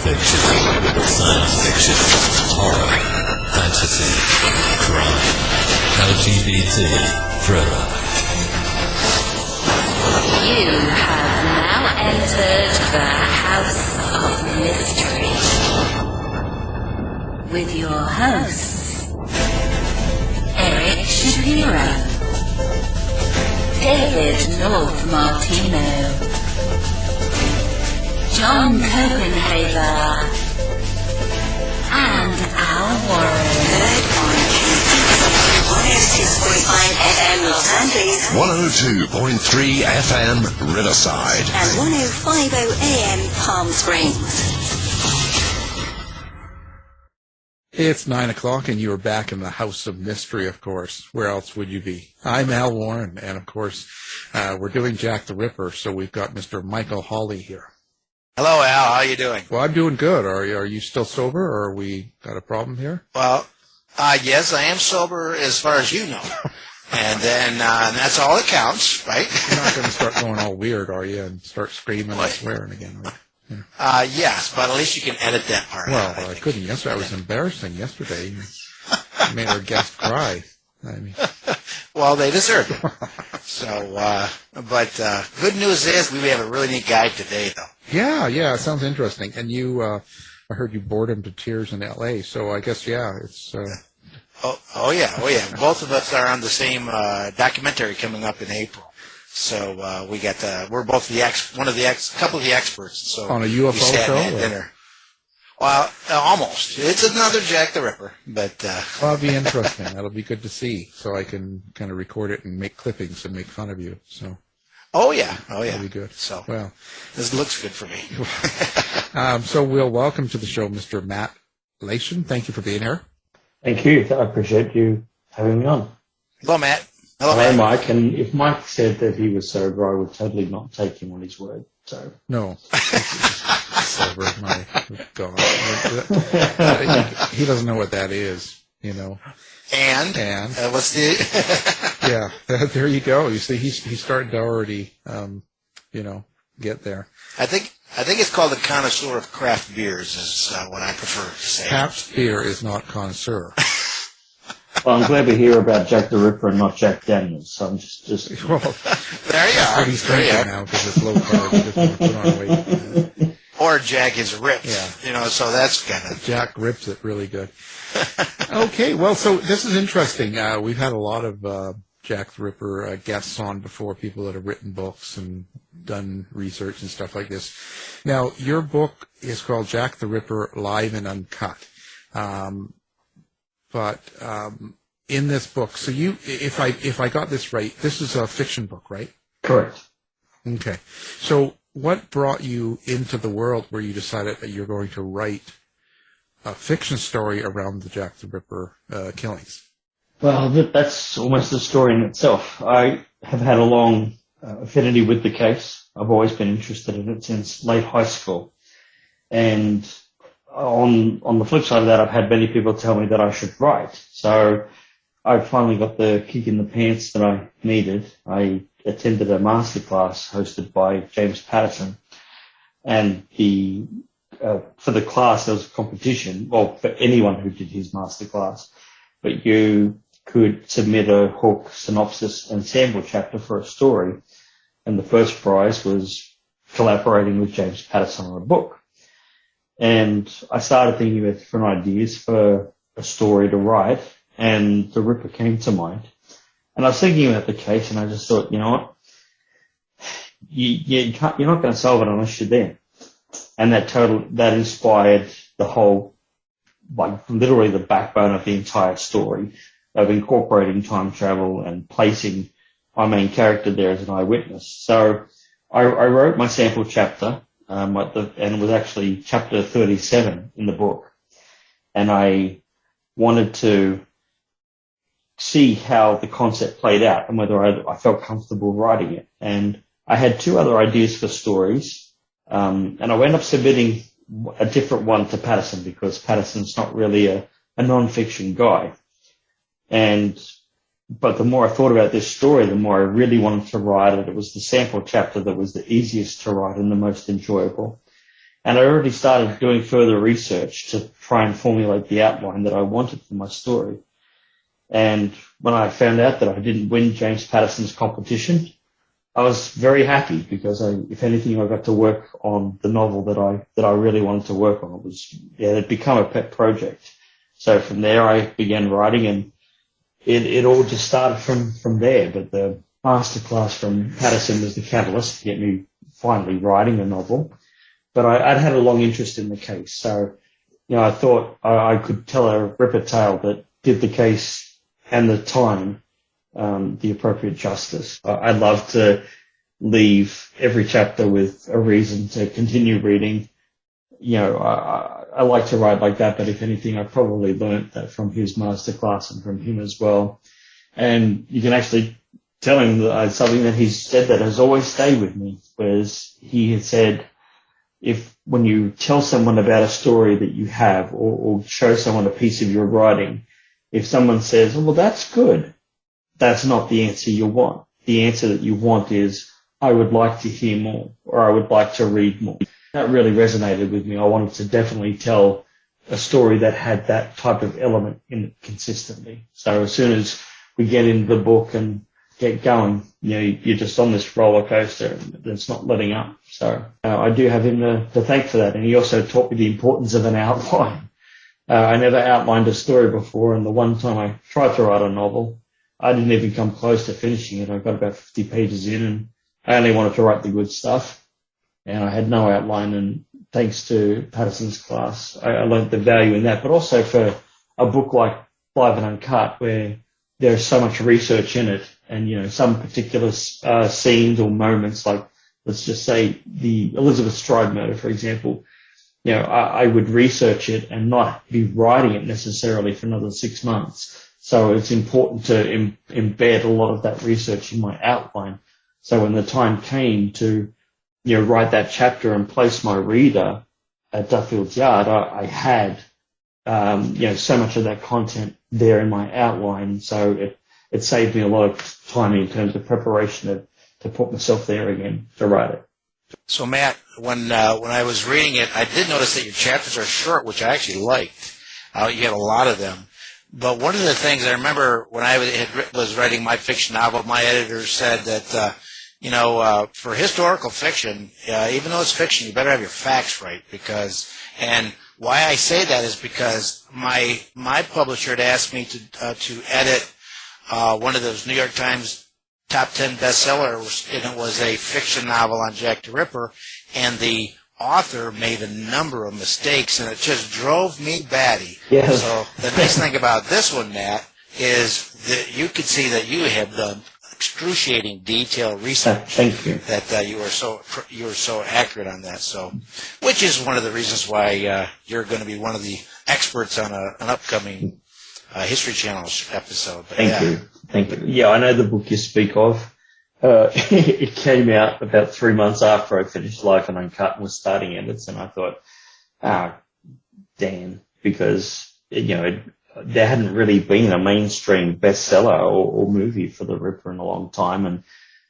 fiction, science fiction, horror, fantasy, crime, LGBT, thriller. You have now entered the House of Mystery with your hosts, Eric Shapiro, David North Martino, John Copenhaver, and Al Warren. Heard on 106.5 FM Los Angeles, 102.3 FM Riverside, and 105.0 AM Palm Springs. It's 9 o'clock and you are back in the House of Mystery, of course. Where else would you be? I'm Al Warren, and of course, we're doing Jack the Ripper, so we've got Mr. Michael Hawley here. Hello, Al. How are you doing? Well, I'm doing good. Are you still sober, or we got a problem here? Well, yes, I am sober as far as you know. And then that's all that counts, right? You're not going to start going all weird, are you, and start screaming and swearing again, right? Yeah. Yes, but at least you can edit that part out. Well, I couldn't yesterday. I was embarrassing yesterday. You made our guest cry. I mean, well, they deserve it. So, but good news is we have a really neat guy today, though. Yeah, it sounds interesting. And you, I heard you bored him to tears in L.A., so I guess, it's... Oh, yeah. Both of us are on the same documentary coming up in April. So we got we're both couple of the experts. So on a UFO we sat show? and had dinner. Well, almost. It's another Jack the Ripper, but well, that'll be interesting. That'll be good to see, so I can kind of record it and make clippings and make fun of you. So. Oh yeah. That'll be good. So well, this looks good for me. So we'll welcome to the show Mr. Matt Leyshon. Thank you for being here. Thank you. I appreciate you having me on. Hello, Matt. Hello, Mike. And if Mike said that he was sober, I would totally not take him on his word. So no. Sober, my God. He doesn't know what that is, you know. And what's the? Yeah, there you go. You see, he's starting to already, get there. I think it's called the connoisseur of craft beers is what I prefer to say. Craft beer is not connoisseur. Well, I'm glad to hear about Jack the Ripper and not Jack Daniels. So I'm just. Well, there you are. What he's drinking now because it's low carb. He just want to put on weight. Or Jack is ripped. Yeah. So that's kind of. Jack rips it really good. Okay, well, so this is interesting. We've had a lot of Jack the Ripper guests on before, people that have written books and done research and stuff like this. Now, your book is called Jack the Ripper Live and Uncut. But in this book, so if I got this right, this is a fiction book, right? Correct. Okay. So what brought you into the world where you decided that you're going to write a fiction story around the Jack the Ripper killings? Well, that's almost the story in itself. I have had a long affinity with the case. I've always been interested in it since late high school. And on the flip side of that, I've had many people tell me that I should write. So I finally got the kick in the pants that I needed. I attended a masterclass hosted by James Patterson, and for the class there was a competition, well, for anyone who did his masterclass, but you could submit a hook, synopsis, and sample chapter for a story, and the first prize was collaborating with James Patterson on a book. And I started thinking about different ideas for a story to write, and the Ripper came to mind. And I was thinking about the case, and I just thought, you know what? You're not going to solve it unless you're there. And that inspired the whole, like literally the backbone of the entire story of incorporating time travel and placing my main character there as an eyewitness. So I wrote my sample chapter, and it was actually chapter 37 in the book. And I wanted to see how the concept played out and whether I felt comfortable writing it. And I had two other ideas for stories, and I wound up submitting a different one to Patterson because Patterson's not really a non-fiction guy. But the more I thought about this story, the more I really wanted to write it. It was the sample chapter that was the easiest to write and the most enjoyable. And I already started doing further research to try and formulate the outline that I wanted for my story. And when I found out that I didn't win James Patterson's competition, I was very happy because if anything, I got to work on the novel that I really wanted to work on. It had become a pet project. So from there, I began writing, and it all just started from there. But the masterclass from Patterson was the catalyst to get me finally writing a novel. But I'd had a long interest in the case. So, I thought I could tell a Ripper tale that did the case and the time the appropriate justice. I'd love to leave every chapter with a reason to continue reading. I like to write like that, but if anything, I probably learnt that from his masterclass and from him as well. And you can actually tell him that something that he's said that has always stayed with me, whereas he had said, when you tell someone about a story that you have or show someone a piece of your writing, if someone says, well, that's good, that's not the answer you want. The answer that you want is, I would like to hear more, or I would like to read more. That really resonated with me. I wanted to definitely tell a story that had that type of element in it consistently. So as soon as we get into the book and get going, you're just on this roller coaster that's not letting up. So I do have him to thank for that. And he also taught me the importance of an outline. I never outlined a story before, and the one time I tried to write a novel, I didn't even come close to finishing it. I got about 50 pages in, and I only wanted to write the good stuff, and I had no outline. And thanks to Patterson's class, I learned the value in that. But also for a book like Live and Uncut, where there's so much research in it, and some particular scenes or moments, like let's just say the Elizabeth Stride murder, for example. I would research it and not be writing it necessarily for another 6 months. So it's important to embed a lot of that research in my outline. So when the time came to, write that chapter and place my reader at Duffield's Yard, I had, so much of that content there in my outline. So it saved me a lot of time in terms of preparation to put myself there again to write it. So, Matt, when I was reading it, I did notice that your chapters are short, which I actually liked. You had a lot of them. But one of the things I remember when I was writing my fiction novel, my editor said that, for historical fiction, even though it's fiction, you better have your facts right. And why I say that is because my publisher had asked me to edit one of those New York Times top 10 bestsellers, and it was a fiction novel on Jack the Ripper, and the author made a number of mistakes, and it just drove me batty. Yes. So the nice thing about this one, Matt, is that you can see that you have done excruciating detailed research. Thank you. That you were so accurate on that. So, which is one of the reasons why you're going to be one of the experts on an upcoming History Channel episode. But, Thank you. Yeah, I know the book you speak of. It came out about 3 months after I finished Life and Uncut and was starting edits, and I thought, damn, because, there hadn't really been a mainstream bestseller or movie for the Ripper in a long time, and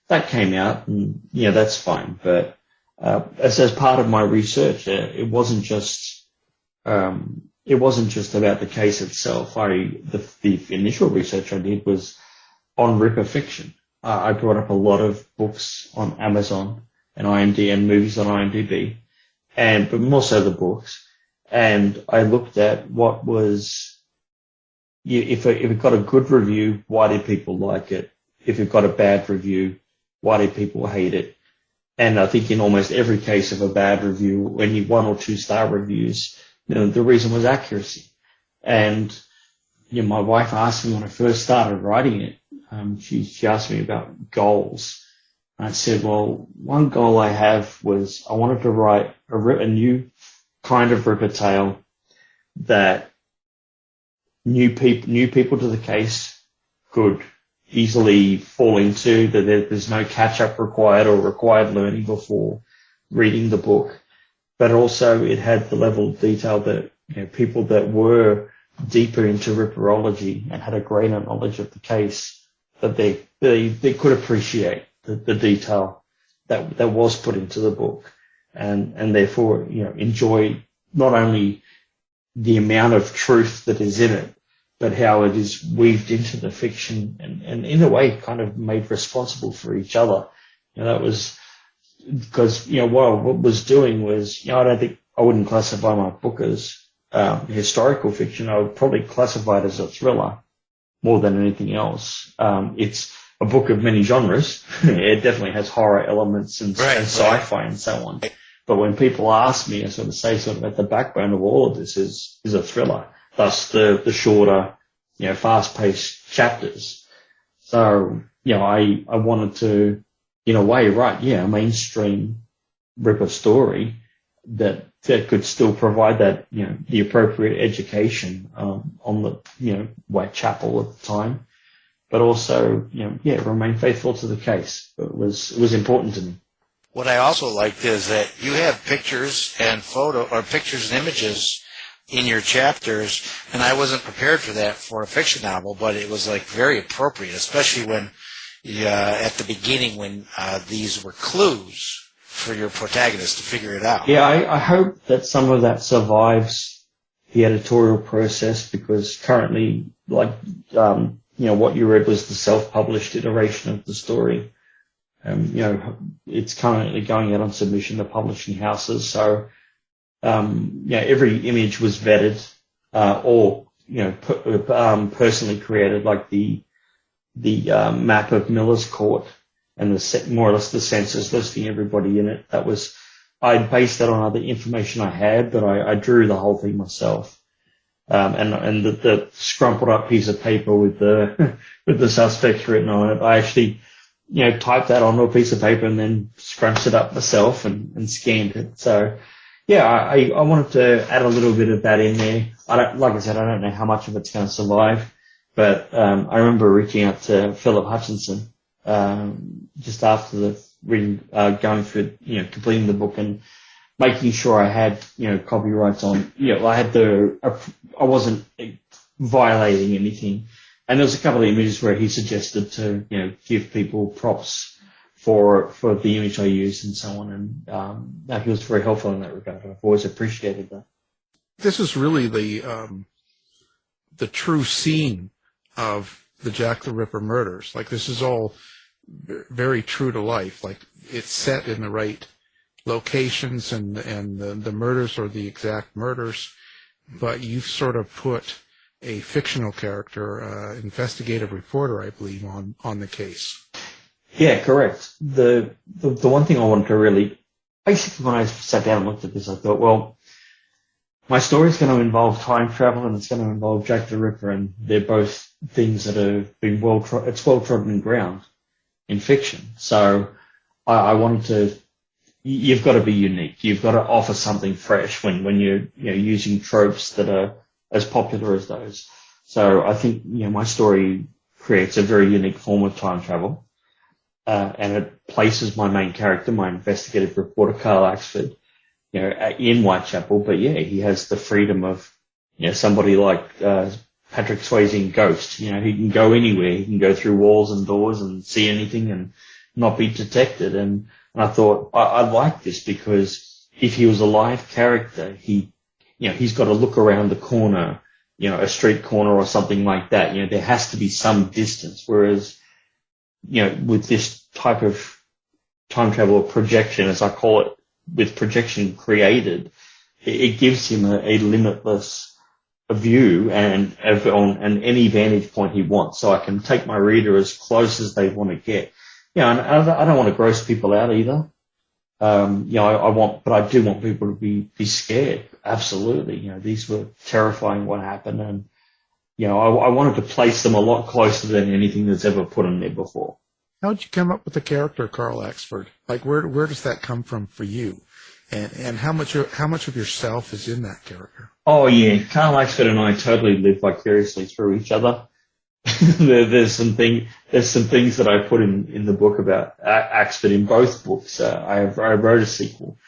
that came out, and, that's fine. But as part of my research, it wasn't just about the case itself. The initial research I did was on Ripper fiction. I brought up a lot of books on Amazon and IMDb and movies on IMDb, but more so the books. And I looked at what was, if it got a good review, why did people like it? If it got a bad review, why did people hate it? And I think in almost every case of a bad review, any 1 or 2 star reviews, the reason was accuracy. And my wife asked me when I first started writing it, she asked me about goals. And I said, well, one goal I have was I wanted to write a new kind of Ripper tale that new people to the case could easily fall into, that there's no catch-up required or required learning before reading the book. But also it had the level of detail that people that were deeper into Ripperology and had a greater knowledge of the case, that they could appreciate the detail that was put into the book. and therefore, enjoy not only the amount of truth that is in it, but how it is weaved into the fiction and in a way kind of made responsible for each other. That was because, what I was doing was, I wouldn't classify my book as historical fiction. I would probably classify it as a thriller more than anything else. It's a book of many genres. It definitely has horror elements and sci-fi and so on. But when people ask me, I sort of say at the backbone of all of this is a thriller. Thus the shorter, fast-paced chapters. So, I wanted to, in a way, write, a mainstream Ripper story that could still provide that, the appropriate education on the, Whitechapel at the time, but also, remain faithful to the case. It was important to me. What I also liked is that you have pictures and pictures and images in your chapters, and I wasn't prepared for that for a fiction novel, but it was like very appropriate, especially when at the beginning when these were clues for your protagonist to figure it out. Yeah, I hope that some of that survives the editorial process, because currently, what you read was the self-published iteration of the story. It's currently going out on submission to publishing houses. So, every image was vetted, or, personally created, like the map of Miller's Court and more or less the census listing everybody in it. I based that on other information I had, but I drew the whole thing myself. And the scrumpled up piece of paper with the suspects written on it, I actually, typed that onto a piece of paper and then scrunched it up myself and scanned it. So, I wanted to add a little bit of that in there. Like I said, I don't know how much of it's going to survive, but I remember reaching out to Philip Hutchinson just after the reading, going through, completing the book and making sure I had, copyrights on. I wasn't violating anything. And there was a couple of images where he suggested to, give people props for the image I used and so on. And he was very helpful in that regard. I've always appreciated that. This is really the true scene of the Jack the Ripper murders. Like, this is all very true to life. Like, it's set in the right locations, and the murders are the exact murders, but you've sort of put a fictional character, investigative reporter, I believe, on the case. Yeah, correct. The one thing I wanted to really, basically when I sat down and looked at this, I thought, well, my story is going to involve time travel and it's going to involve Jack the Ripper, and they're both things that have been well-trodden ground in fiction. So I wanted to, you've got to be unique. You've got to offer something fresh when you're using tropes that are as popular as those. So I think, my story creates a very unique form of time travel. And it places my main character, my investigative reporter, Carl Axford, in Whitechapel. But he has the freedom of, somebody like, Patrick Swayze in Ghost. He can go anywhere. He can go through walls and doors and see anything and not be detected. And I thought, I like this because if he was a live character, he's got to look around the corner, a street corner or something like that. There has to be some distance. Whereas, with this type of time travel or projection, as I call it, with projection created, it gives him a limitless view and on any vantage point he wants. So I can take my reader as close as they want to get. And I don't want to gross people out either. But I do want people to be scared. Absolutely. These were terrifying what happened. And, I wanted to place them a lot closer than anything that's ever put in there before. How did you come up with the character Carl Axford? Like, where does that come from for you? And how much of yourself is in that character? Oh yeah. Carl Axford and I totally live vicariously through each other. There's some things that I put in the book about Axford in both books. I wrote a sequel,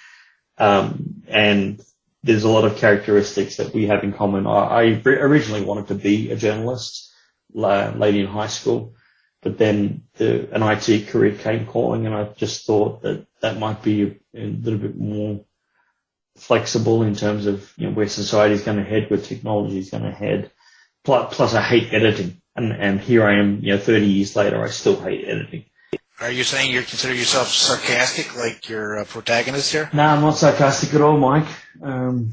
and there's a lot of characteristics that we have in common. I originally wanted to be a journalist late in high school, but then an IT career came calling, and I just thought that might be a little bit more flexible in terms of where society is going to head, where technology is going to head. Plus, I hate editing, and here I am, 30 years later, I still hate editing. Are you saying you consider yourself sarcastic, like your protagonist here? No, I'm not sarcastic at all, Mike. No,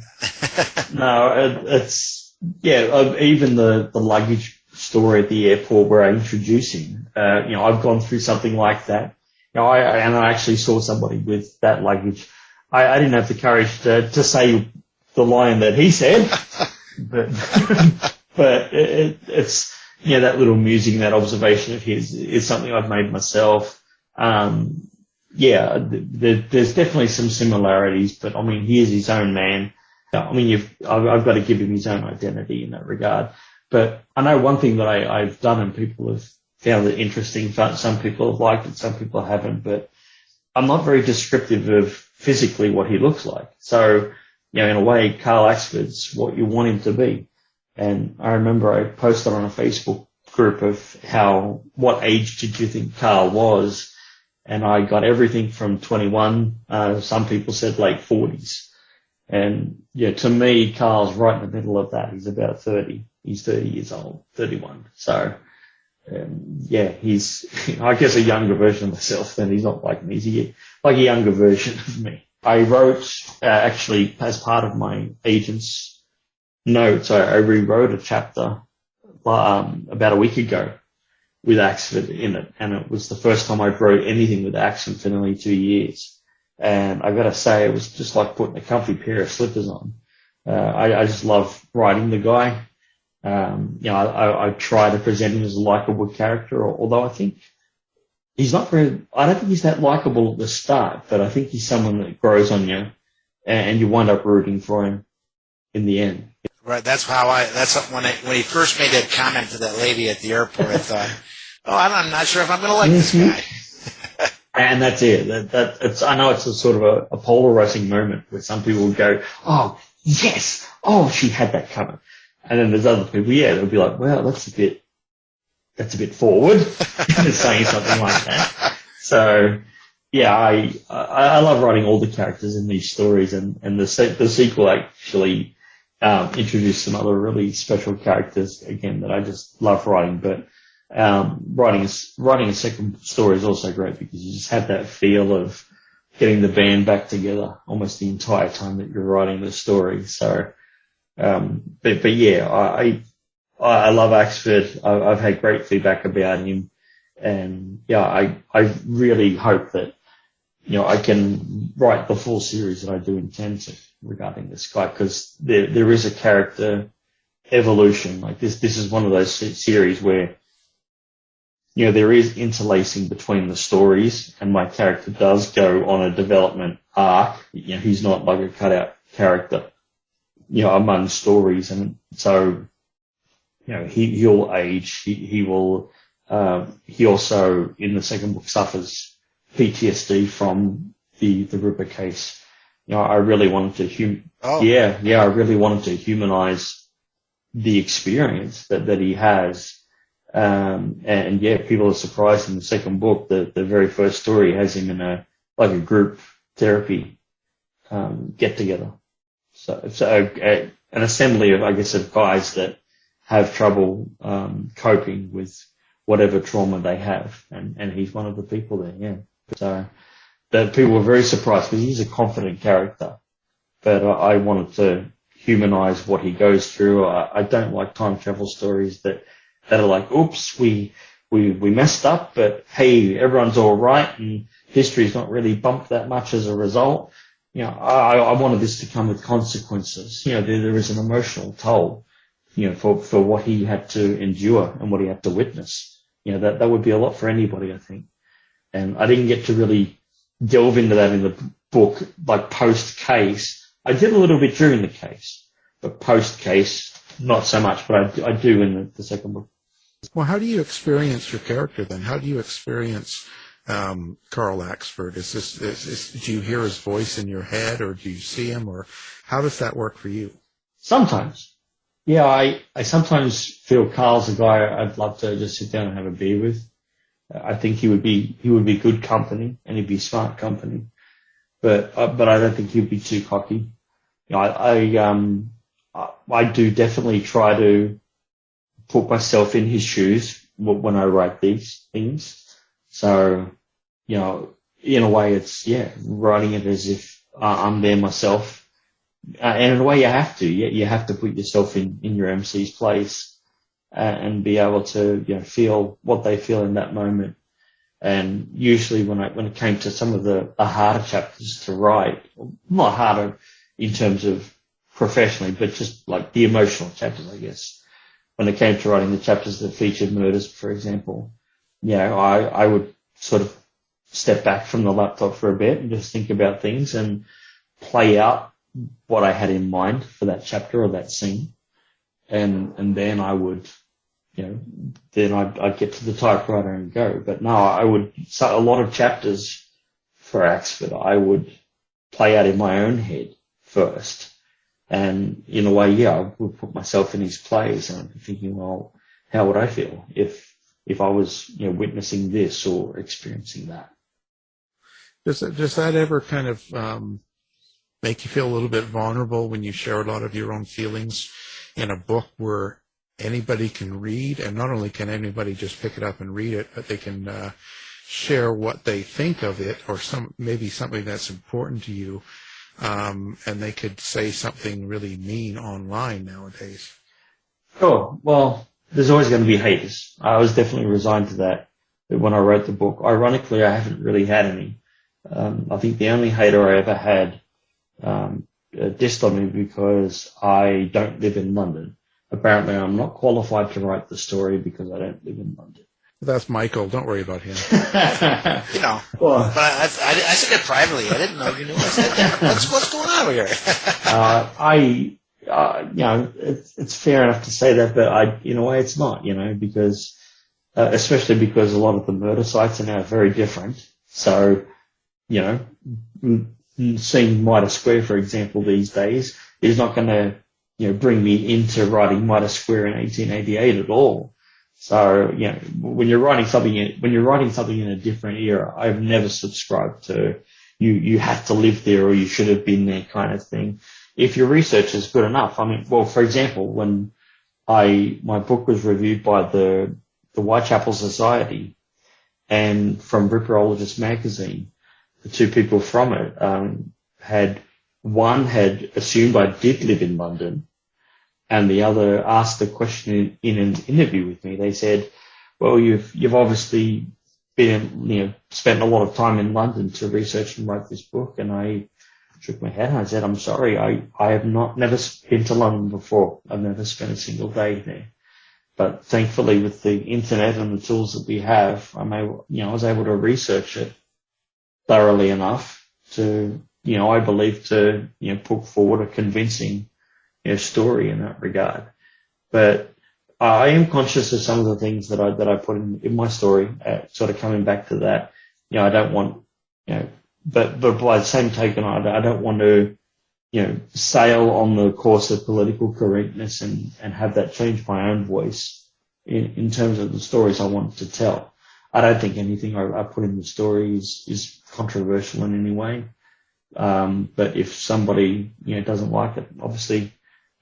even the luggage story at the airport where I introduce him, I've gone through something like that. I actually saw somebody with that luggage. I didn't have the courage to say the line that he said, but it's that little musing, that observation of his is something I've made myself. There's definitely some similarities, but I mean, he is his own man. I mean, I've got to give him his own identity in that regard. But I know one thing that I've done and people have found it interesting. Some people have liked it, some people haven't, but I'm not very descriptive of physically what he looks like. So, in a way, Carl Axford's what you want him to be. And I remember I posted on a Facebook group of what age did you think Carl was? And I got everything from 21. Some people said late 40s. And to me, Carl's right in the middle of that. He's about 30. He's 30 years old, 31. So, he's, I guess, a younger version of myself. Then he's not like me. He's like a younger version of me. I wrote, actually, as part of my agent's notes, I rewrote a chapter about a week ago with Axford in it, and it was the first time I wrote anything with Axford for nearly 2 years. And I got to say, it was just like putting a comfy pair of slippers on. I just love writing the guy. I try to present him as a likable character, although I think he's not very, I don't think he's that likable at the start, but I think he's someone that grows on you and you wind up rooting for him in the end. Right. That's when he first made that comment to that lady at the airport, I thought, I'm not sure if I'm going to like this guy. And that's it. I know it's a sort of a polarizing moment where some people would go, oh, yes. Oh, she had that coming. And then there's other people, they'll be like, well, that's a bit forward, saying something like that. So, I love writing all the characters in these stories, and the sequel actually introduced some other really special characters again that I just love writing. But writing a second story is also great because you just have that feel of getting the band back together almost the entire time that you're writing the story. So. I love Axford. I've had great feedback about him, and I really hope that I can write the full series that I do intend to regarding this guy, because there is a character evolution. Like this is one of those series where there is interlacing between the stories, and my character does go on a development arc. He's not like a cutout character. Among stories, and so, he'll age. He will. He also, in the second book, suffers PTSD from the Ripper case. I really wanted to I really wanted to humanize the experience that he has. People are surprised in the second book. The very first story has him in a group therapy get together. So an assembly of, of guys that have trouble coping with whatever trauma they have, and he's one of the people there. So that people were very surprised because he's a confident character, but I wanted to humanize what he goes through. I don't like time travel stories that are like, oops, we messed up, but hey, everyone's all right, and history's not really bumped that much as a result. I wanted this to come with consequences. There is an emotional toll, for what he had to endure and what he had to witness. That would be a lot for anybody, I think. And I didn't get to really delve into that in the book, like post-case. I did a little bit during the case, but post-case, not so much, but I do in the second book. Well, how do you experience your character then? How do you experience Carl Axford? Do you hear his voice in your head, or do you see him, or how does that work for you? Sometimes. I sometimes feel Carl's a guy I'd love to just sit down and have a beer with. I think he would be good company, and he'd be smart company. but I don't think he'd be too cocky. You know, I do definitely try to put myself in his shoes when I write these things. So, you know, in a way, it's writing it as if I'm there myself, and in a way, you have to. You have to put yourself in your MC's place and be able to, you know, feel what they feel in that moment. And usually when it came to some of the harder chapters to write, not harder in terms of professionally, but just like the emotional chapters, I guess. When it came to writing the chapters that featured murders, for example, you know, I would sort of step back from the laptop for a bit and just think about things and play out what I had in mind for that chapter or that scene. And then I would, you know, then I'd get to the typewriter and go. But no, so a lot of chapters for Axford, I would play out in my own head first. And in a way, I would put myself in his place and I'm thinking, well, how would I feel if I was, you know, witnessing this or experiencing that? Does that ever kind of make you feel a little bit vulnerable when you share a lot of your own feelings in a book where anybody can read, and not only can anybody just pick it up and read it, but they can share what they think of it or maybe something that's important to you, and they could say something really mean online nowadays? Sure. Well, there's always going to be haters. I was definitely resigned to that when I wrote the book. Ironically, I haven't really had any. I think the only hater I ever had dissed on me because I don't live in London. Apparently, I'm not qualified to write the story because I don't live in London. That's Michael. Don't worry about him. You know, but I said it privately. I didn't know you knew I said that. What's going on over here? You know, it's fair enough to say that, but in a way it's not, you know, because, especially because a lot of the murder sites are now very different. So, you know, seeing Mitre Square, for example, these days is not going to, you know, bring me into writing Mitre Square in 1888 at all. So, you know, when you're writing something in a different era, I've never subscribed to you have to live there or you should have been there kind of thing. If your research is good enough, I mean, well, for example, when my book was reviewed by the Whitechapel Society and from Ripperologist magazine, the two people from it had assumed I did live in London, and the other asked the question in an interview with me. They said, "Well, you've obviously been, you know, spent a lot of time in London to research and write this book." And I shook my head and I said, "I'm sorry, I have never been to London before. I've never spent a single day there. But thankfully, with the internet and the tools that we have, I was able to research it thoroughly enough to, you know, I believe to, you know, put forward a convincing, you know, story in that regard." But I am conscious of some of the things that I put in my story, sort of coming back to that. You know, I don't want, you know, but by the same token, I don't want to, you know, sail on the course of political correctness and have that change my own voice in terms of the stories I want to tell. I don't think anything I put in the story is controversial in any way. But if somebody, you know, doesn't like it, obviously, you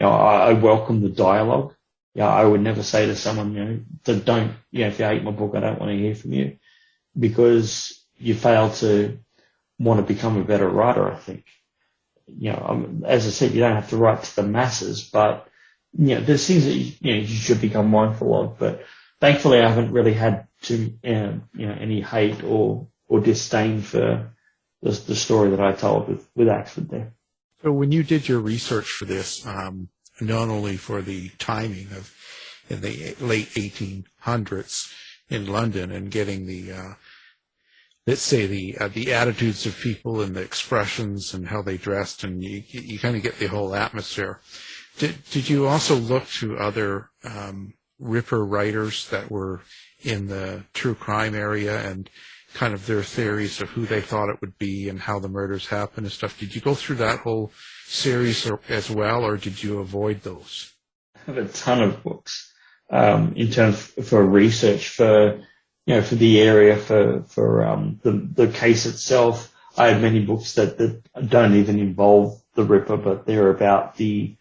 know, I welcome the dialogue. Yeah, I would never say to someone, you know, that don't, you know, if you hate my book, I don't want to hear from you, because you fail to want to become a better writer, I think. You know, as I said, you don't have to write to the masses, but, you know, there's things that, you should become mindful of. But thankfully, I haven't really had any hate or disdain for the story that I told with Axford there. So when you did your research for this, not only for the timing of in the late 1800s in London and getting the let's say the attitudes of people and the expressions and how they dressed, and you kind of get the whole atmosphere. Did you also look to other Ripper writers that were in the true crime area and kind of their theories of who they thought it would be and how the murders happened and stuff? Did you go through that whole series as well, or did you avoid those? I have a ton of books in terms for research for the area for the case itself. I have many books that don't even involve the Ripper, but they're about the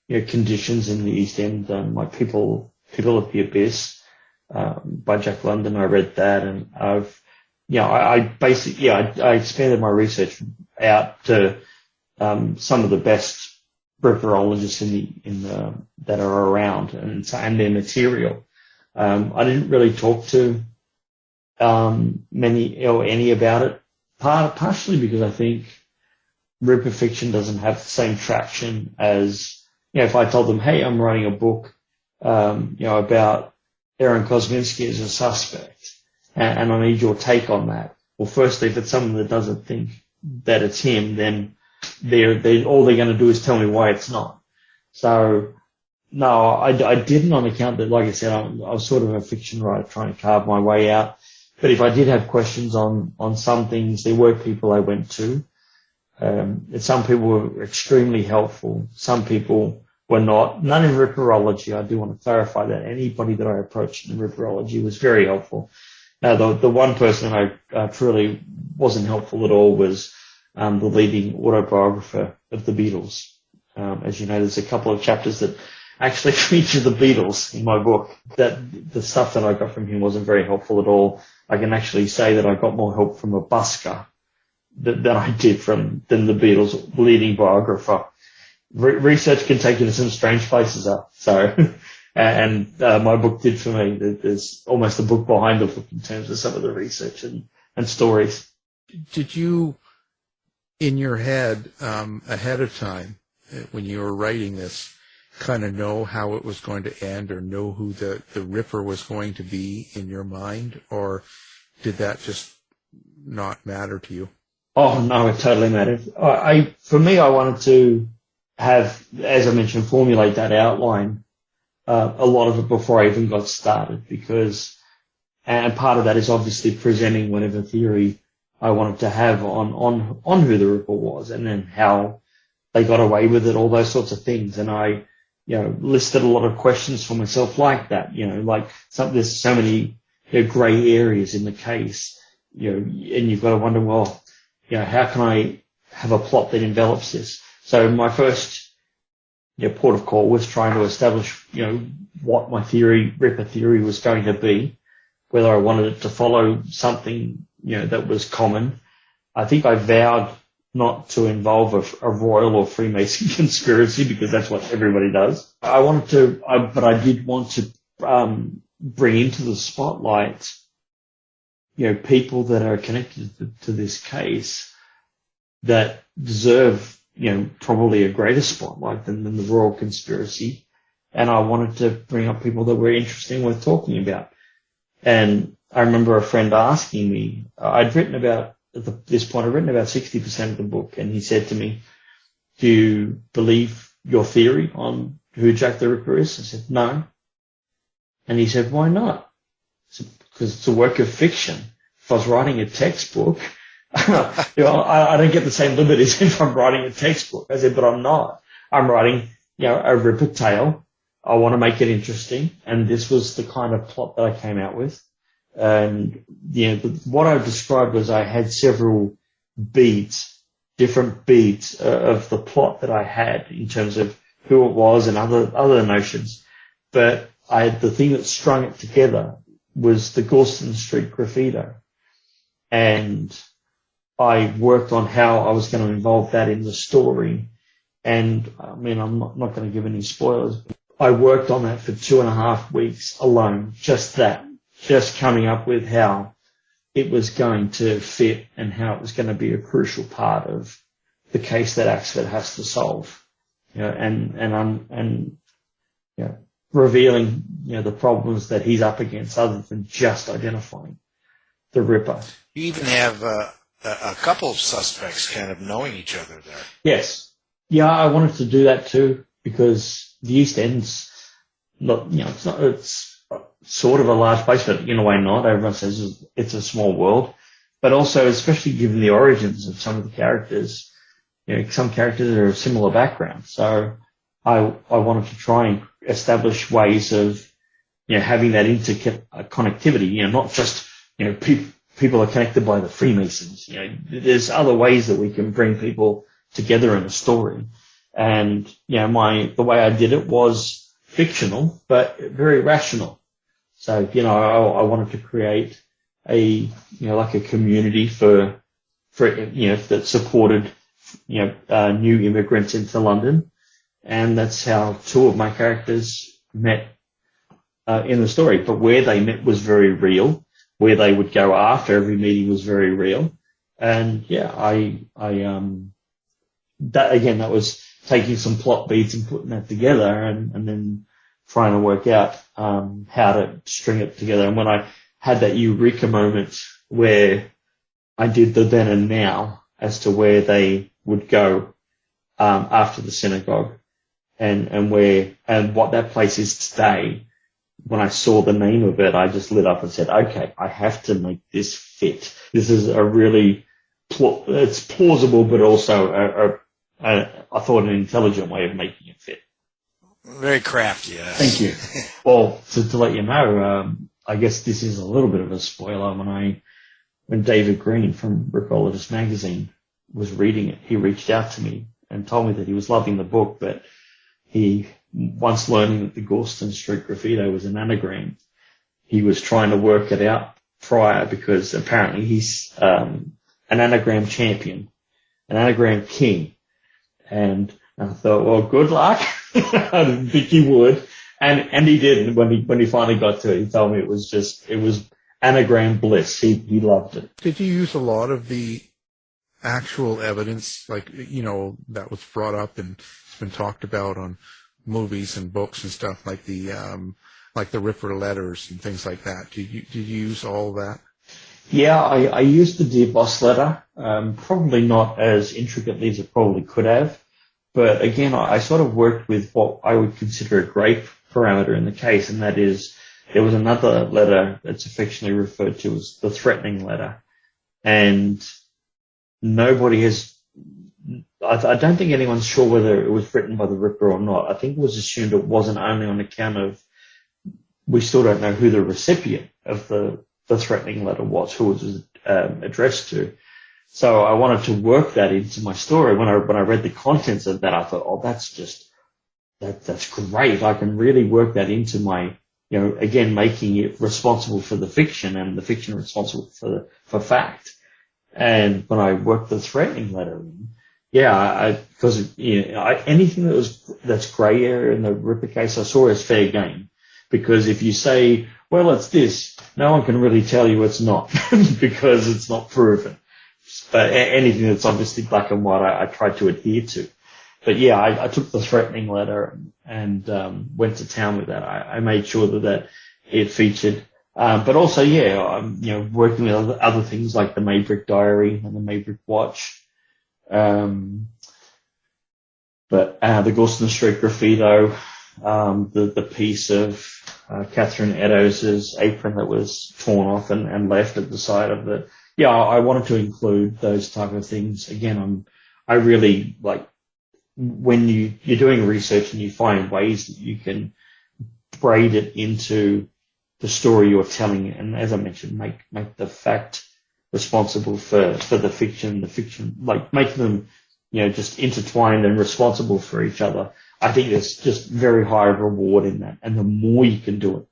conditions in the East End, like People of the Abyss by Jack London. I read that, and I basically I expanded my research out to some of the best Ripperologists that are around and their material. I didn't really talk to many or any about it, partially because I think Ripper fiction doesn't have the same traction as, if I told them, hey, I'm writing a book, about Aaron Kosminski as a suspect, and I need your take on that. Well, firstly, if it's someone that doesn't think that it's him, then all they're going to do is tell me why it's not. So, no, I didn't, on account that, like I said, I was sort of a fiction writer trying to carve my way out. But if I did have questions on some things, there were people I went to. Some people were extremely helpful. Some people were not. None in Ripperology. I do want to clarify that. Anybody that I approached in Ripperology was very helpful. Now, the one person I truly wasn't helpful at all was the leading autobiographer of the Beatles. As you know, there's a couple of chapters that actually feature the Beatles in my book. That the stuff that I got from him wasn't very helpful at all. I can actually say that I got more help from a busker than I did than the Beatles' leading biographer. Research can take you to some strange places, and my book did for me. There's almost a book behind the book in terms of some of the research and stories. Did you, in your head, ahead of time, when you were writing this, kind of know how it was going to end, or know who the Ripper was going to be in your mind, or did that just not matter to you? Oh no, it totally mattered. For me, I wanted to have, as I mentioned, formulate that outline, a lot of it before I even got started, and part of that is obviously presenting whatever theory I wanted to have on who the Ripper was, and then how they got away with it, all those sorts of things. And I, listed a lot of questions for myself like that, there's so many grey areas in the case, and you've got to wonder, well, how can I have a plot that envelops this? So my first, port of call was trying to establish, what my Ripper theory was going to be, whether I wanted it to follow something, that was common. I think I vowed not to involve a royal or Freemason conspiracy, because that's what everybody does. But I did want to bring into the spotlight, people that are connected to this case that deserve, probably a greater spotlight than the royal conspiracy. And I wanted to bring up people that were interesting, worth talking about. And I remember a friend asking me, I'd written about 60% of the book, and he said to me, do you believe your theory on who Jack the Ripper is? I said, no. And he said, why not? I said, because it's a work of fiction. If I was writing a textbook, I don't get the same liberties if I'm writing a textbook. I said, but I'm not. I'm writing, a Ripper tale. I want to make it interesting. And this was the kind of plot that I came out with. And, what I described was I had several different beats of the plot that I had in terms of who it was and other notions. But the thing that strung it together was the Goulston Street graffito. And I worked on how I was going to involve that in the story. And I'm not going to give any spoilers. I worked on that for 2.5 weeks alone, just coming up with how it was going to fit and how it was going to be a crucial part of the case that Axford has to solve, and revealing, the problems that he's up against other than just identifying the Ripper. You even have a couple of suspects kind of knowing each other there. Yes. Yeah, I wanted to do that too, because the East End's not, it's sort of a large place, but in a way not. Everyone says it's a small world. But also, especially given the origins of some of the characters, some characters are of similar background. So I wanted to try and establish ways of, having that interconnectivity, not just, people are connected by the Freemasons. You know, there's other ways that we can bring people together in a story. And, you know, the way I did it was fictional, but very rational. So, you know, I wanted to create a community for, you know, that supported, you know, new immigrants into London. And that's how two of my characters met, in the story. But where they met was very real. Where they would go after every meeting was very real. And yeah, that was taking some plot beats and putting that together and then trying to work out, how to string it together. And when I had that eureka moment where I did the then and now as to where they would go, after the synagogue and what that place is today, when I saw the name of it, I just lit up and said, okay, I have to make this fit. This is a really, it's plausible, but also I thought an intelligent way of making it fit. Very crafty. Yes. Thank you. Well, to let you know, I guess this is a little bit of a spoiler. When David Green from Ripperologist magazine was reading it, he reached out to me and told me that he was loving the book, but he, once learning that the Gorston Street graffito was an anagram, he was trying to work it out prior because apparently he's an anagram champion, an anagram king. And I thought, well, good luck. I didn't think he would. And he did. When he finally got to it, he told me it was anagram bliss. He loved it. Did you use a lot of the actual evidence, like, you know, that was brought up and it's been talked about on movies and books and stuff, like the Ripper letters and things like that? Did you use all that? Yeah, I used the Dear Boss letter, probably not as intricately as it probably could have. But again, I sort of worked with what I would consider a great parameter in the case, and that is there was another letter that's affectionately referred to as the threatening letter. And nobody has, I don't think anyone's sure whether it was written by the Ripper or not. I think it was assumed it wasn't, only on account of we still don't know who the recipient of the threatening letter was, who it was addressed to. So I wanted to work that into my story. When I read the contents of that, I thought, oh, that's great. I can really work that into my, you know, again, making it responsible for the fiction and the fiction responsible for fact. And when I worked the threatening letter in, yeah, because you know, anything that's grey area in the Ripper case, I saw as fair game. Because if you say, well, it's this, no one can really tell you it's not because it's not proven. But anything that's obviously black and white, I tried to adhere to. But yeah, I took the threatening letter and went to town with that. I made sure that it featured. But also, yeah, you know, working with other things like the Maybrick Diary and the Maybrick Watch. But the Gorston Street graffito, the piece of Catherine Eddowes' apron that was torn off and left at the side of the. Yeah, I wanted to include those type of things. Again, I really like when you're doing research and you find ways that you can braid it into the story you're telling, and as I mentioned, make the fact responsible for the fiction, like making them, you know, just intertwined and responsible for each other. I think there's just very high reward in that, and the more you can do it,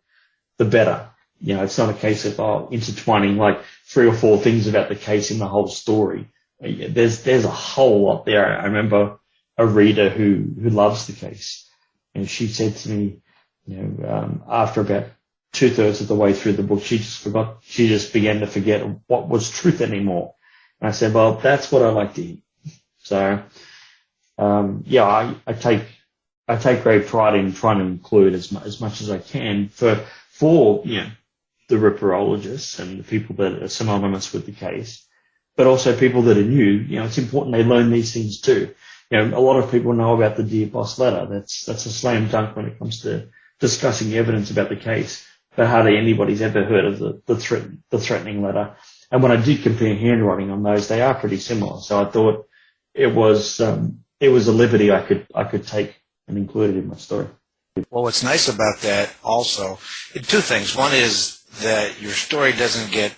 the better. You know, it's not a case of intertwining like 3 or 4 things about the case in the whole story. There's a whole lot there. I remember a reader who loves the case, and she said to me, you know, after about 2/3 of the way through the book, she just began to forget what was truth anymore. And I said, well, that's what I like to hear. So, yeah, I take great pride in trying to include as much as I can for you know, the Ripperologists and the people that are synonymous with the case, but also people that are new. You know, it's important they learn these things too. You know, a lot of people know about the Dear Boss letter. That's a slam dunk when it comes to discussing evidence about the case, but hardly anybody's ever heard of the threatening letter. And when I did compare handwriting on those, they are pretty similar. So I thought it was a liberty I could take and include it in my story. Well, what's nice about that also, 2 things. One is that your story doesn't get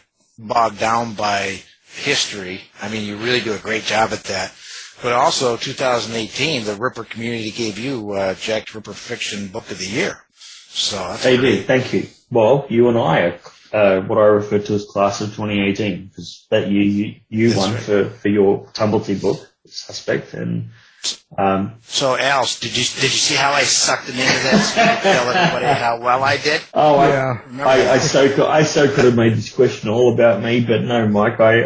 bogged down by history. I mean, you really do a great job at that. But also, 2018, the Ripper community gave you Jack the Ripper Fiction Book of the Year. So that's They great. did, thank you. Well, you and I are what I refer to as class of 2018, because that year you won right. for your Tumblety book, Suspect, and So, Al, did you see how I sucked him into this? Tell everybody how well I did. oh, Yeah. I so could have made this question all about me, but no, Mike, I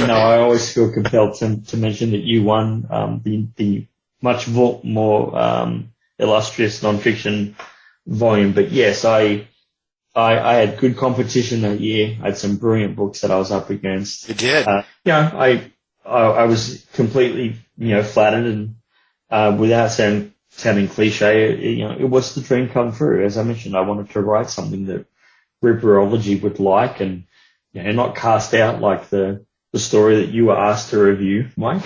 know I always feel compelled to mention that you won the much more illustrious nonfiction volume. But yes, I had good competition that year. I had some brilliant books that I was up against. You did. I was completely flattered, and without sounding cliche, it was the dream come true. As I mentioned, I wanted to write something that Ripperology would like, and not cast out like the story that you were asked to review, Mike.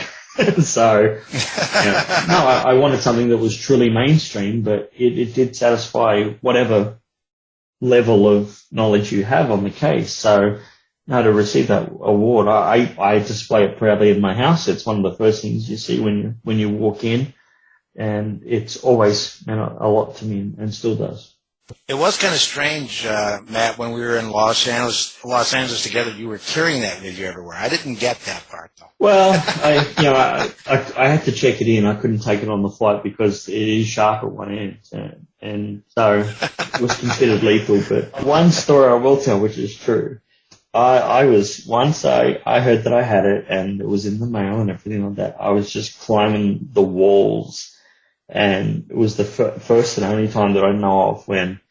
So, I wanted something that was truly mainstream, but it did satisfy whatever level of knowledge you have on the case. So, to receive that award, I display it proudly in my house. It's one of the first things you see when you walk in, and it's always meant a lot to me, and still does. It was kind of strange, Matt, when we were in Los Angeles together. You were carrying that with you everywhere. I didn't get that part though. Well, I had to check it in. I couldn't take it on the flight because it is sharp at one end, and so it was considered lethal. But one story I will tell, which is true. I heard that I had it, and it was in the mail and everything like that. I was just climbing the walls. And it was the first and only time that I know of when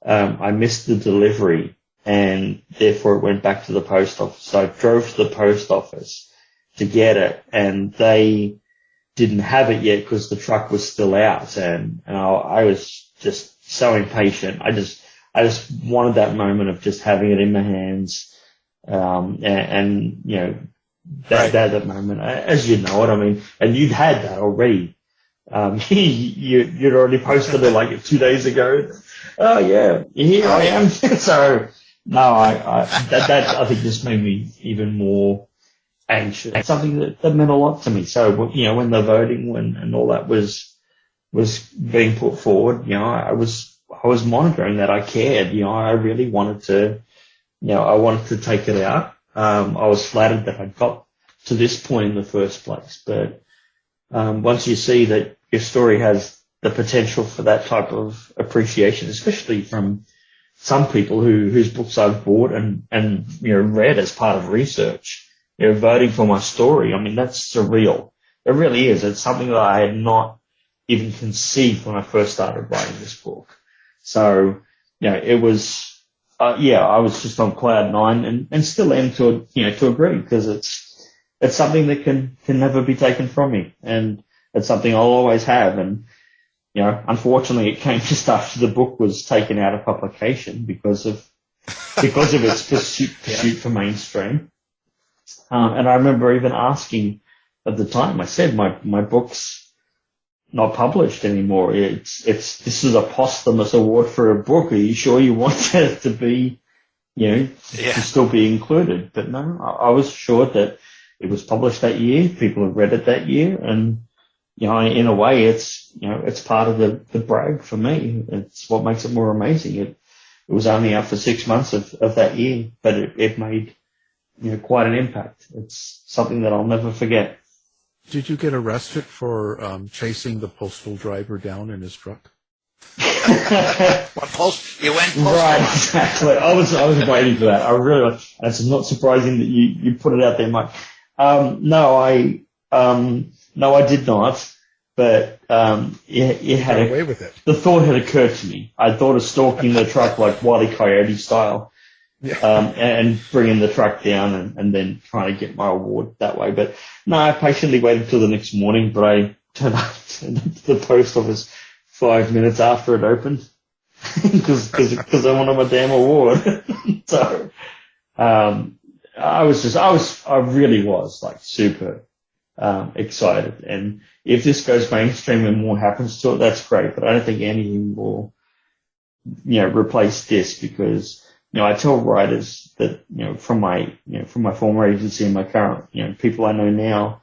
I missed the delivery, and therefore it went back to the post office. So I drove to the post office to get it, and they didn't have it yet because the truck was still out. And I was just so impatient. I just wanted that moment of just having it in my hands, and that moment, as you know it. I mean, and you'd had that already. You'd already posted it like 2 days ago. Oh yeah, here I am. So no, that I think just made me even more anxious. It's something that meant a lot to me. So when the voting and all that was being put forward, I was monitoring that. I cared. I really wanted to. I wanted to take it out. I was flattered that I got to this point in the first place, but once you see that your story has the potential for that type of appreciation, especially from some people whose books I've bought and read as part of research, voting for my story. I mean, that's surreal. It really is. It's something that I had not even conceived when I first started writing this book. So, it was, I was just on cloud nine and still am to agree, because it's something that can never be taken from me. And it's something I'll always have. And, unfortunately it came just after the book was taken out of publication because of its pursuit for mainstream. And I remember even asking at the time, I said, my book's not published anymore. This is a posthumous award for a book. Are you sure you want it to be, to still be included? But no, I was assured that it was published that year. People have read it that year, and in a way, it's part of the brag for me. It's what makes it more amazing. It was only out for 6 months of that year, but it made quite an impact. It's something that I'll never forget. Did you get arrested for chasing the postal driver down in his truck? What post? You went postal. Right, exactly. I was waiting for that. I really was. It's not surprising that you put it out there, Mike. No, I did not. But it had away with it. The thought had occurred to me. I thought of stalking the truck like Wile E. Coyote style, and bringing the truck down and then trying to get my award that way. But no, I patiently waited till the next morning. But I turned up to the post office 5 minutes after it opened because I wanted my damn award. So I really was like super excited. And if this goes mainstream and more happens to it, that's great. But I don't think anything will, replace this, because, I tell writers that, from my former agency and my current, people I know now,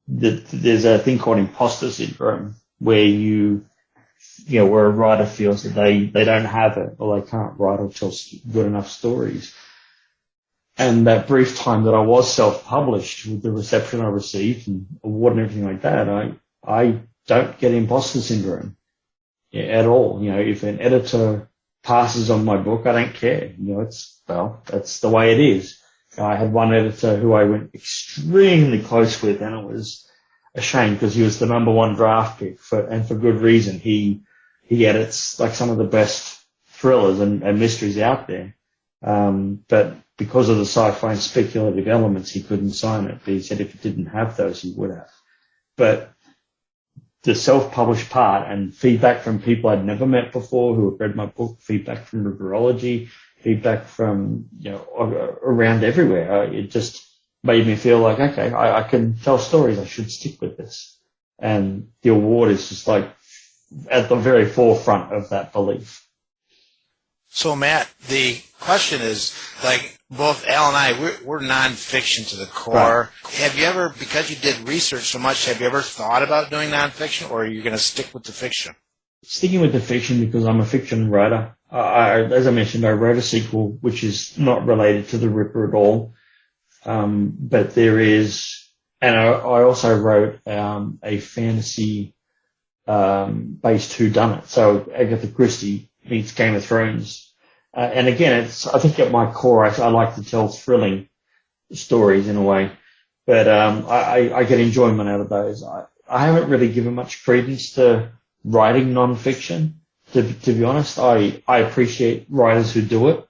that there's a thing called Imposter Syndrome where where a writer feels that they don't have it or they can't write or tell good enough stories. And that brief time that I was self-published with the reception I received and award and everything like that, I don't get imposter syndrome at all. If an editor passes on my book, I don't care. That's the way it is. I had one editor who I went extremely close with, and it was a shame because he was the number one draft pick and for good reason. He edits like some of the best thrillers and mysteries out there. But because of the sci-fi and speculative elements, he couldn't sign it. But he said if it didn't have those, he would have. But the self-published part and feedback from people I'd never met before who had read my book, feedback from Riverology, feedback from, around everywhere. It just made me feel like, okay, I can tell stories. I should stick with this. And the award is just like at the very forefront of that belief. So, Matt, the question is, like, both Al and I, we're nonfiction to the core. Right. Have you ever, because you did research so much, have you ever thought about doing nonfiction, or are you going to stick with the fiction? Sticking with the fiction because I'm a fiction writer. As I mentioned, I wrote a sequel which is not related to the Ripper at all. But there is, and I also wrote a fantasy based whodunit. So Agatha Christie meets Game of Thrones. And again, I think at my core, I like to tell thrilling stories in a way, but I get enjoyment out of those. I haven't really given much credence to writing nonfiction. To be honest, I appreciate writers who do it,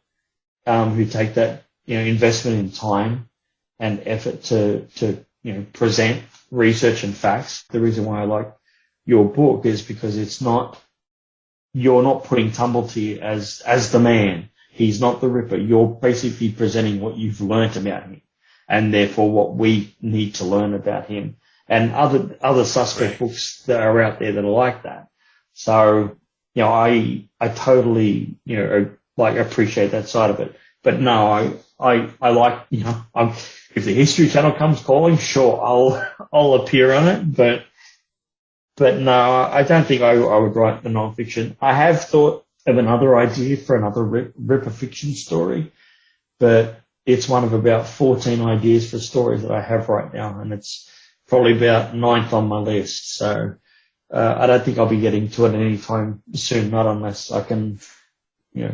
who take that investment in time and effort to present research and facts. The reason why I like your book is because you're not putting Tumblety as the man. He's not the Ripper. You're basically presenting what you've learnt about him and therefore what we need to learn about him and other suspect books that are out there that are like that. So, I totally, appreciate that side of it. But no, I like, if the History Channel comes calling, sure, I'll appear on it, but no, I don't think I would write the nonfiction. I have thought of another idea for another Ripper fiction story, but it's one of about 14 ideas for stories that I have right now, and it's probably about 9th on my list. So I don't think I'll be getting to it anytime soon, not unless I can,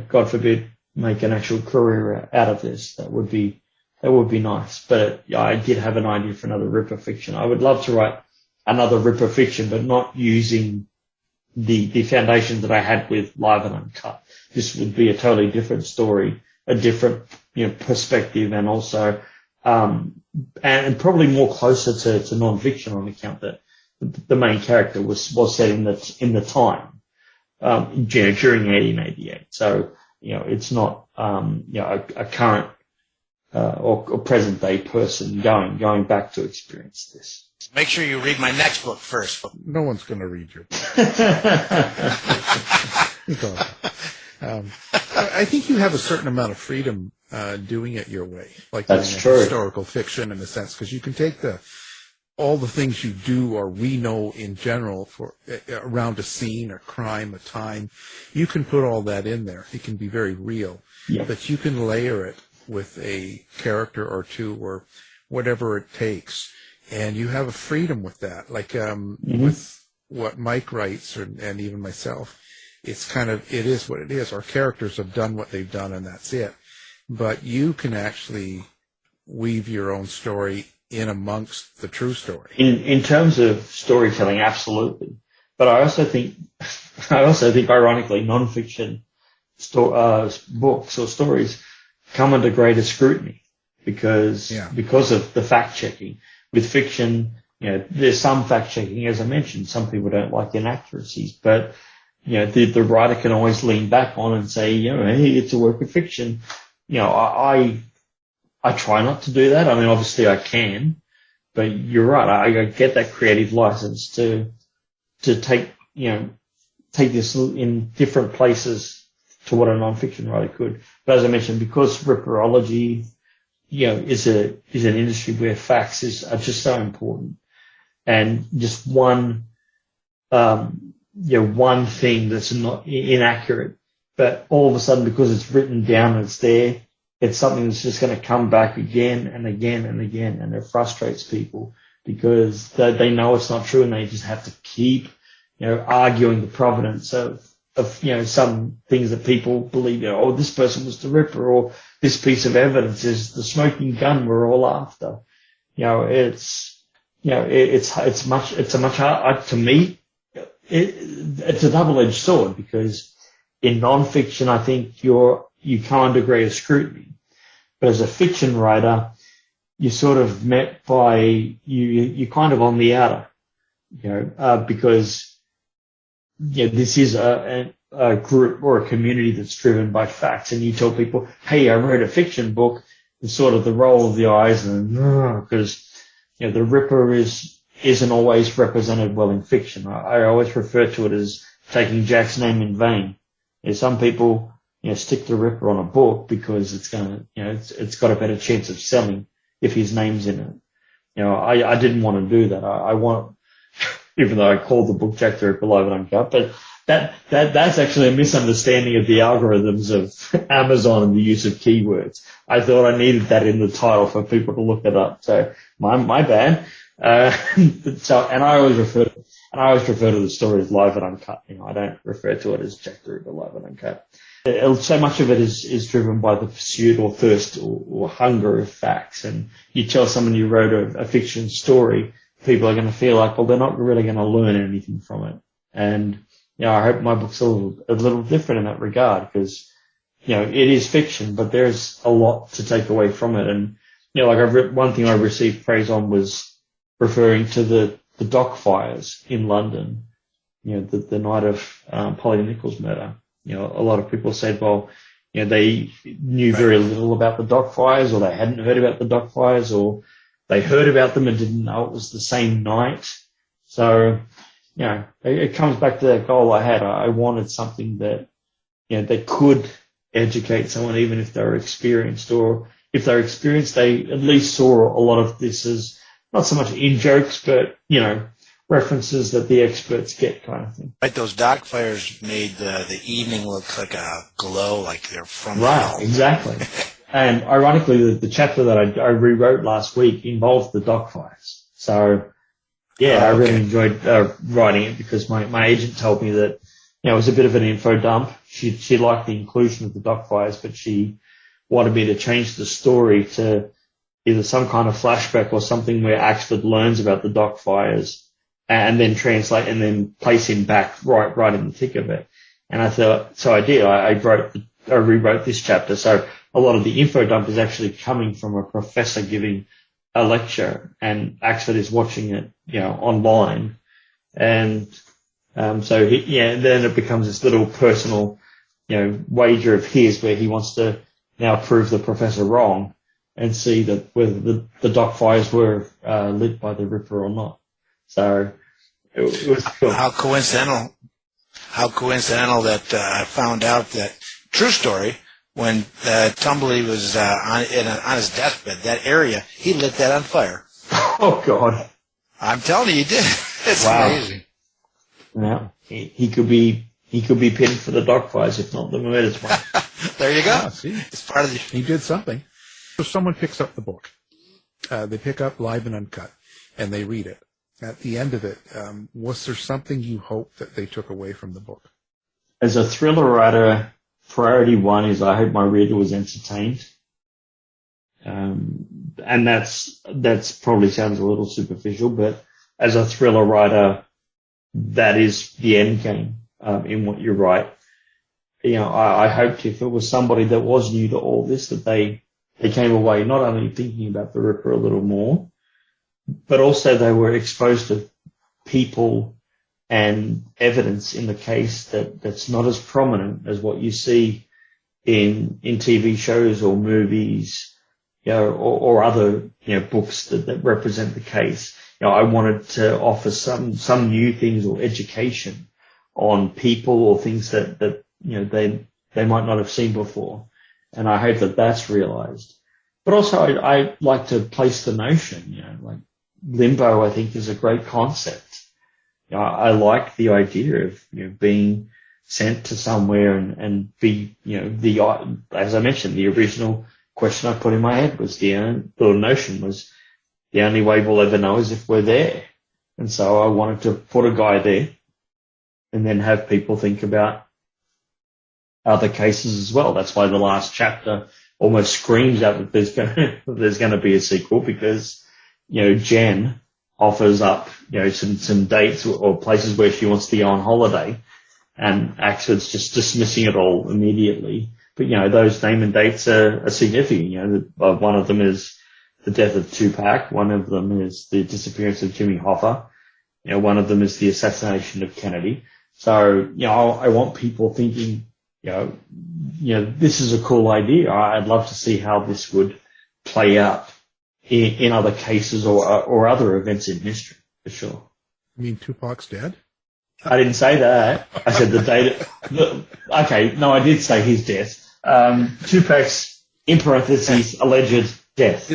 God forbid, make an actual career out of this. That would be nice. But I did have an idea for another Ripper fiction. I would love to write another Ripper fiction, but not using the foundation that I had with Live and Uncut. This would be a totally different story, a different perspective, and also and probably more closer to non-fiction on account that the main character was set in the time during 1888. So it's not a current or present day person going back to experience this. Make sure you read my next book first. No one's going to read your book. I think you have a certain amount of freedom doing it your way, like that's doing true. Historical fiction in a sense, because you can take all the things you do or we know in general for around a scene, a crime, a time. You can put all that in there. It can be very real, but you can layer it with a character or two or whatever it takes. And you have a freedom with that, like with what Mike writes and even myself. It's it is what it is. Our characters have done what they've done, and that's it. But you can actually weave your own story in amongst the true story. In terms of storytelling, absolutely. But I also think, ironically, nonfiction books or stories come under greater scrutiny because of the fact checking. With fiction, there's some fact checking, as I mentioned. Some people don't like inaccuracies, but the writer can always lean back on and say, hey, it's a work of fiction. I try not to do that. I mean, obviously I can, but you're right. I get that creative license to take this in different places to what a non-fiction writer could. But as I mentioned, because ripperology, is an industry where facts are just so important, and just one thing that's not inaccurate, but all of a sudden, because it's written down and it's there, it's something that's just going to come back again and again and again, and it frustrates people because they know it's not true, and they just have to keep, arguing the provenance of some things that people believe, this person was the Ripper, or this piece of evidence is the smoking gun we're all after. It's a much hard, to me, it's a double-edged sword, because in non-fiction, I think you come under greater scrutiny. But as a fiction writer, you're sort of met by, you're kind of on the outer, because this is a group or a community that's driven by facts, and you tell people, hey, I wrote a fiction book, it's sort of the roll of the eyes, and because the Ripper isn't always represented well in fiction. I always refer to it as taking Jack's name in vain. Some people stick the Ripper on a book because it's it's got a better chance of selling if his name's in it. I didn't want to do that. I want, even though I called the book Jack the Ripper Live and Uncut, but that's actually a misunderstanding of the algorithms of Amazon and the use of keywords. I thought I needed that in the title for people to look it up. So my bad. And I always refer to the story as Live and Uncut. I don't refer to it as Jack the Ripper Live and Uncut. So much of it is driven by the pursuit or thirst or hunger of facts. And you tell someone you wrote a fiction story, people are going to feel like, well, they're not really going to learn anything from it. And I hope my book's a little different in that regard, because it is fiction, but there's a lot to take away from it. And one thing I received praise on was referring to the dock fires in London, the night of Polly Nichols' murder. A lot of people said, well, they knew very little about the dock fires, or they hadn't heard about the dock fires, or they heard about them and didn't know it was the same night. So, it comes back to that goal I had. I wanted something that, that could educate someone, even if they were experienced, or if they're experienced, they at least saw a lot of this as not so much in jokes, but, references that the experts get, kind of thing. Right, those dock fires made the evening look like a glow, like they're from hell. Right, exactly. And ironically, the chapter that I rewrote last week involved the dock fires. So, I really enjoyed writing it, because my agent told me that, it was a bit of an info dump. She liked the inclusion of the dock fires, but she wanted me to change the story to either some kind of flashback or something where Axford learns about the dock fires, and then translate and then place him back right in the thick of it. And I thought, so I did. I rewrote this chapter. So a lot of the info dump is actually coming from a professor giving a lecture, and Axford is watching it, online. And then it becomes this little personal, wager of his, where he wants to now prove the professor wrong and see that whether the dock fires were lit by the Ripper or not. So it was cool. How coincidental that I found out that, true story, when Tumbly was on his deathbed, that area, he lit that on fire. Oh, God. I'm telling you, he did. It's amazing. Yeah, he could be pinned for the dock fires, if not the murders one. There you go. Yeah, see, it's part of he did something. So someone picks up the book. They pick up Live and Uncut, and they read it. At the end of it, was there something you hope that they took away from the book? As a thriller writer, priority one is I hope my reader was entertained. And that's probably sounds a little superficial, but as a thriller writer, that is the end game in what you write. I hoped if it was somebody that was new to all this, that they came away not only thinking about the Ripper a little more, but also they were exposed to people and evidence in the case that's not as prominent as what you see in TV shows or movies, or other, books that represent the case. I wanted to offer some new things or education on people or things that they might not have seen before. And I hope that that's realized. But also I like to place the notion, like Limbo, I think, is a great concept. I like the idea of, being sent to somewhere and be, as I mentioned, the original question I put in my head was the notion was the only way we'll ever know is if we're there. And so I wanted to put a guy there and then have people think about other cases as well. That's why the last chapter almost screams out that there's going to be a sequel, because, Jen offers up, some dates or places where she wants to go on holiday, and Axford's just dismissing it all immediately. But, those name and dates are significant. One of them is the death of Tupac. One of them is the disappearance of Jimmy Hoffa. One of them is the assassination of Kennedy. So, I want people thinking, this is a cool idea. I'd love to see how this would play out in other cases or other events in history, for sure. You mean Tupac's dead? I didn't say that. I said the date. Okay, no, I did say his death. Tupac's, in parentheses, alleged death.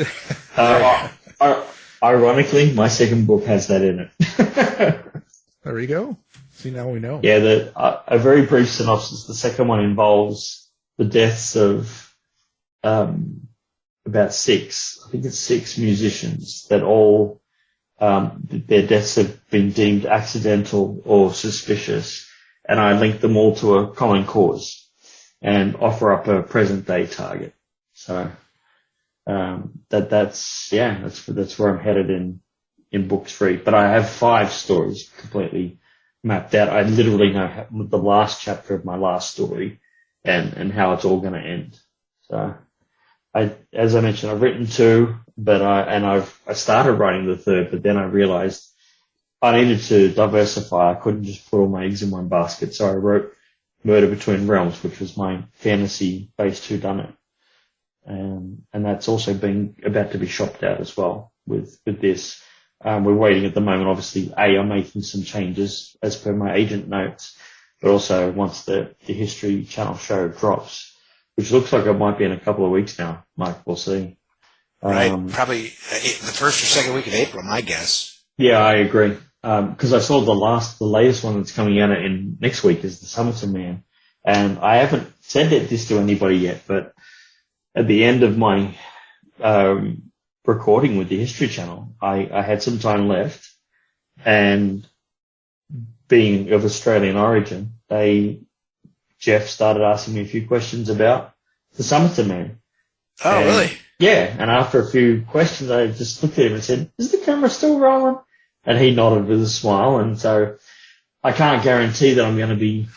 Ironically, my second book has that in it. There you go. See, now we know. Yeah, a very brief synopsis. The second one involves the deaths of about six musicians that all their deaths have been deemed accidental or suspicious, and I link them all to a common cause and offer up a present day target. So that's where I'm headed in book 3. But I have 5 stories completely mapped out. I literally know the last chapter of my last story and how it's all going to end. So as I mentioned, I've written 2, but I started writing the 3rd, but then I realized I needed to diversify. I couldn't just put all my eggs in one basket. So I wrote Murder Between Realms, which was my fantasy-based whodunit. And that's also about to be shopped out as well with this. We're waiting at the moment. Obviously, I'm making some changes as per my agent notes, but also once the History Channel show drops, which looks like it might be in a couple of weeks now, Mike, we'll see. Right, probably the first or second week of April, my guess. Yeah, I agree. Because I saw the latest one that's coming out in next week is The Somerton Man, and I haven't said this to anybody yet, but at the end of my recording with the History Channel, I had some time left, and being of Australian origin, Jeff started asking me a few questions about The Somerton Man. Oh, really? Yeah, and after a few questions, I just looked at him and said, "Is the camera still rolling?" And he nodded with a smile, and so I can't guarantee that I'm going to be.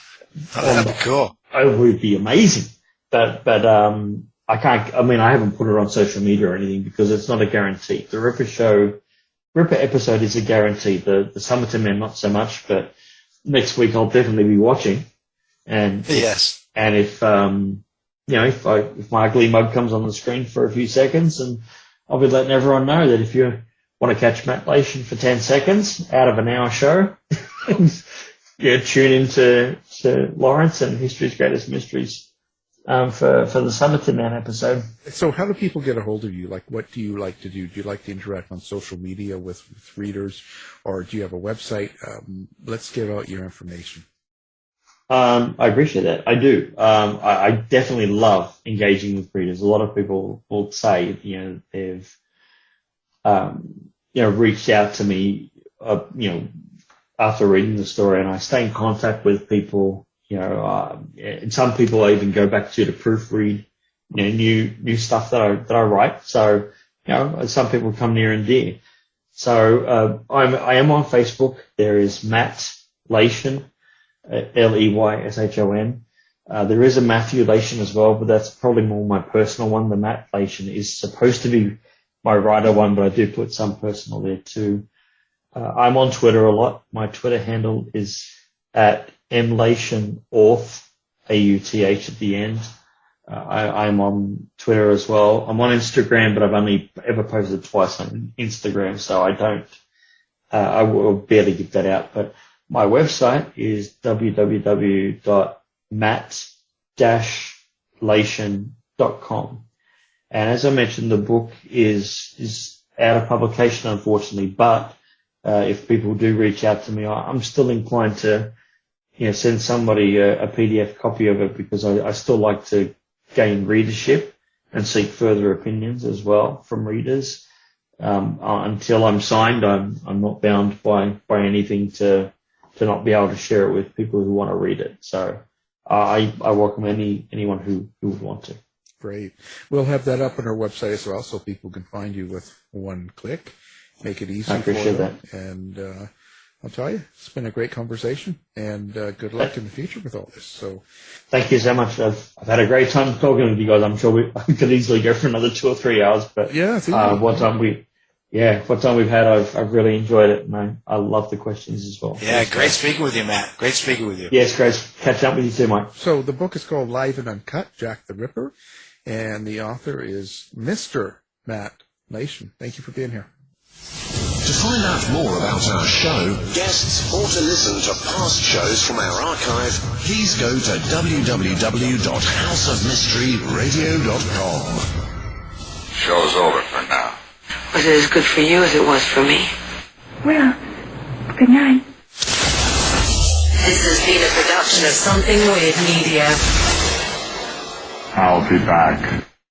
Oh, that'd be cool. It would be amazing, but I can't. I mean, I haven't put it on social media or anything because it's not a guarantee. The Ripper episode is a guarantee. The Somerton Man, not so much. But next week I'll definitely be watching. And yes, and if my ugly mug comes on the screen for a few seconds, and I'll be letting everyone know that if you want to catch Matt Leyshon for 10 seconds out of an hour show, tune into Lawrence and History's Greatest Mysteries for the Somerton Man episode. So how do people get a hold of you? Like, what do you like to do? Do you like to interact on social media with readers, or do you have a website? Let's give out your information. I appreciate that. I do. I definitely love engaging with readers. A lot of people will say, they've, reached out to me, after reading the story, and I stay in contact with people, and some people I even go back to proofread, new stuff that I write. So, some people come near and dear. So, I am on Facebook. There is Matt Leyshon. Leyshon. There is a Matthew Leyshon as well, but that's probably more my personal one. The Matt Leyshon is supposed to be my writer one, but I do put some personal there too. I'm on Twitter a lot. My Twitter handle is at mleyshonorth, AUTH at the end. I'm on Twitter as well. I'm on Instagram, but I've only ever posted twice on Instagram, so I will barely give that out, but my website is www.matt, Leyshon.com. And as I mentioned, the book is out of publication, unfortunately, but if people do reach out to me, I'm still inclined to send somebody a PDF copy of it, because I still like to gain readership and seek further opinions as well from readers. Until I'm signed, I'm not bound by anything to not be able to share it with people who want to read it. So I welcome anyone who would want to. Great. We'll have that up on our website as well, so people can find you with one click. Make it easy I appreciate for them. that. And I'll tell you, it's been a great conversation, and good luck in the future with all this. So, thank you so much. I've had a great time talking with you guys. I'm sure I could easily go for another 2 or 3 hours, but yeah, what time we've had, I've really enjoyed it, and I love the questions as well. Yeah, great speaking with you, Matt. Great speaking with you. Yes, great catching up with you too, Mike. So the book is called Live and Uncut, Jack the Ripper, and the author is Mr. Matt Leyshon. Thank you for being here. To find out more about our show, guests, or to listen to past shows from our archive, please go to www.houseofmysteryradio.com. Show's over for now. Was it as good for you as it was for me? Well, good night. This has been a production of Something Weird Media. I'll be back.